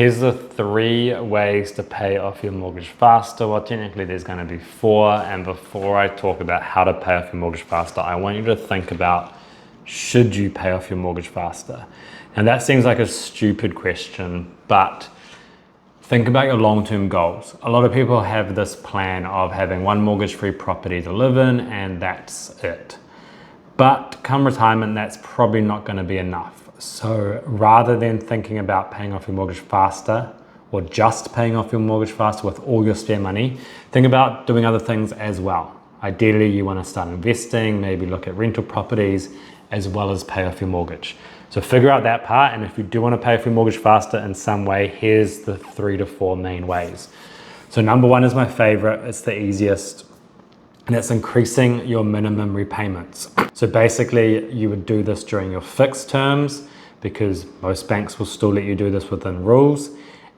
Here's the 3 ways to pay off your mortgage faster. Well, technically there's going to be 4. And before I talk about how to pay off your mortgage faster, I want you to think about, should you pay off your mortgage faster? And that seems like a stupid question, but think about your long-term goals. A lot of people have this plan of having one mortgage-free property to live in, and that's it. But come retirement, that's probably not going to be enough. So rather than thinking about paying off your mortgage faster, or just paying off your mortgage faster with all your spare money, think about doing other things as well. Ideally, you want to start investing, maybe look at rental properties, as well as pay off your mortgage. So figure out that part, and if you do want to pay off your mortgage faster in some way, here's the 3 to 4 main ways. So number 1 is my favorite, it's the easiest, and it's increasing your minimum repayments. So basically, you would do this during your fixed terms, because most banks will still let you do this within rules,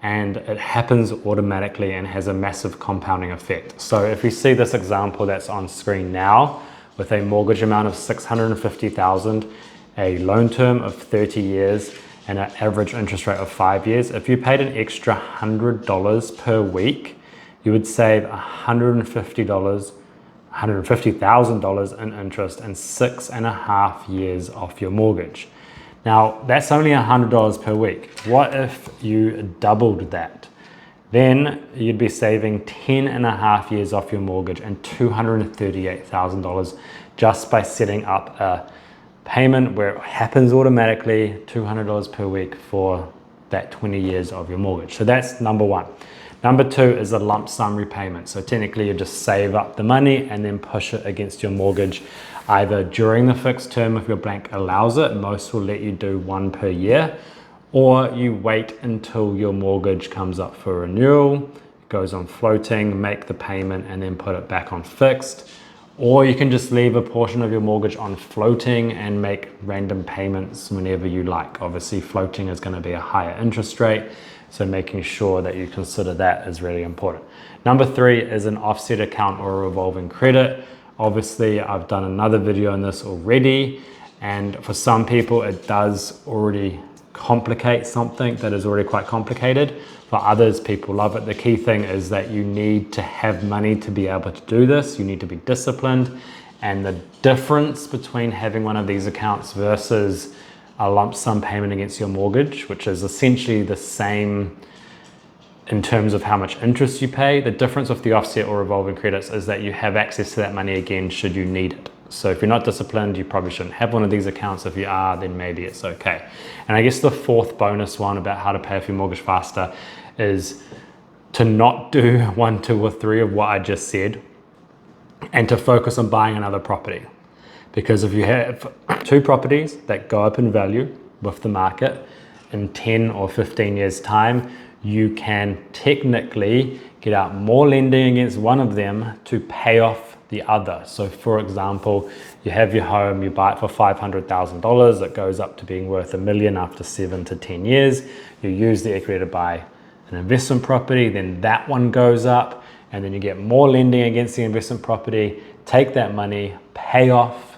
and it happens automatically and has a massive compounding effect. So if you see this example that's on screen now, with a mortgage amount of $650,000, a loan term of 30 years, and an average interest rate of 5 years, if you paid an extra $100 per week, you would save $150,000 in interest and 6.5 years off your mortgage. Now, that's only $100 per week. What if you doubled that? Then you'd be saving 10.5 years off your mortgage and $238,000 just by setting up a payment where it happens automatically, $200 per week for that 20 years of your mortgage. So that's number 1. Number 2 is a lump sum repayment. So technically you just save up the money and then push it against your mortgage, either during the fixed term if your bank allows it, most will let you do 1 per year, or you wait until your mortgage comes up for renewal, it goes on floating, make the payment and then put it back on fixed. Or you can just leave a portion of your mortgage on floating and make random payments whenever you like. Obviously, floating is going to be a higher interest rate, so making sure that you consider that is really important. Number 3 is an offset account or a revolving credit. Obviously, I've done another video on this already, and for some people, it does already complicate something that is already quite complicated. For others, people love it. The key thing is that you need to have money to be able to do this. You need to be disciplined. And the difference between having one of these accounts versus a lump sum payment against your mortgage, which is essentially the same in terms of how much interest you pay, the difference with the offset or revolving credits is that you have access to that money again should you need it. So if you're not disciplined, you probably shouldn't have one of these accounts. If you are, then maybe it's okay. And I guess the 4th bonus one about how to pay off your mortgage faster is to not do 1, 2, or 3 of what I just said, and to focus on buying another property. Because if you have 2 properties that go up in value with the market in 10 or 15 years time, you can technically get out more lending against one of them to pay off the other. So for example, you have your home, you buy it for $500,000, it goes up to being worth $1 million after 7 to 10 years. You use the equity to buy an investment property, then that one goes up, and then you get more lending against the investment property, take that money, pay off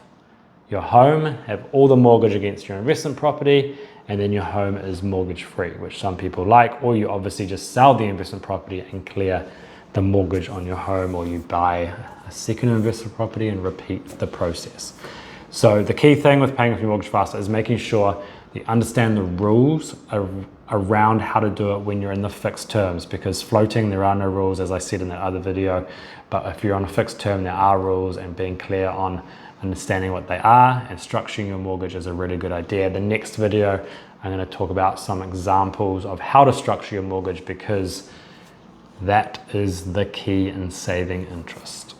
your home, have all the mortgage against your investment property, and then your home is mortgage free, which some people like. Or you obviously just sell the investment property and clear the mortgage on your home, or you buy a second investment property and repeat the process. So the key thing with paying off your mortgage faster is making sure you understand the rules around how to do it when you're in the fixed terms, because floating, there are no rules, as I said in that other video. But if you're on a fixed term, there are rules, and being clear on understanding what they are and structuring your mortgage is a really good idea. The next video, I'm going to talk about some examples of how to structure your mortgage, because that is the key in saving interest.